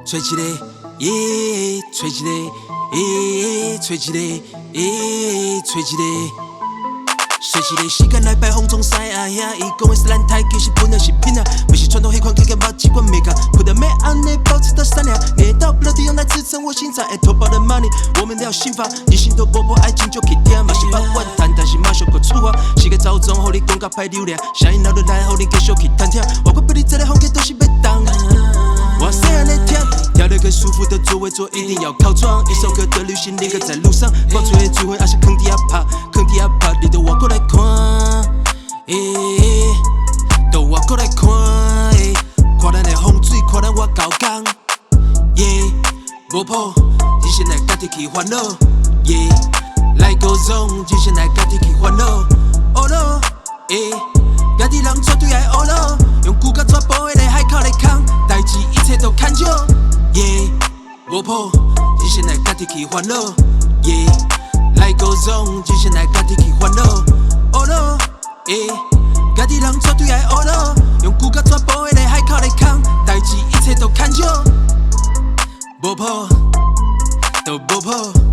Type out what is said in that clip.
吹一个，耶，吹一个，耶，吹一个，耶，吹一个。随一个时间来摆风中晒啊遐，伊讲的是咱台，其实本来是品啊，不是传统黑款 K 毛几罐美感，不得美安内保持到善良，年到不落地用来支撑我心脏，爱投保的 money， 我们要心法，你心都波波爱情就去听，嘛是百万谈，但是马上搁出发，时间走总，互你讲甲歹流量，声音留落来，互你继续去弹跳，我不比你这个风格都是要当。我虽然在跳，挑了个舒服的座位坐，一定要靠窗。一首歌的旅行，另个在路上，爆出的聚会还是坑底下爬，坑底下爬，你都我过来看，都我过来看，看咱的风水，看咱我高岗，无谱，只先来家己去烦恼，来高中，只先来家己去烦恼，哦咯，家己人绝对爱学咯，用骨甲抓捕的海口来扛，代志一切都看少，无谱，只先来家己去烦恼，来高中，只先来家己去烦恼，学咯，家己人绝对爱学咯，用骨甲抓捕的海口来扛，代志一切都看少，无谱，都无谱。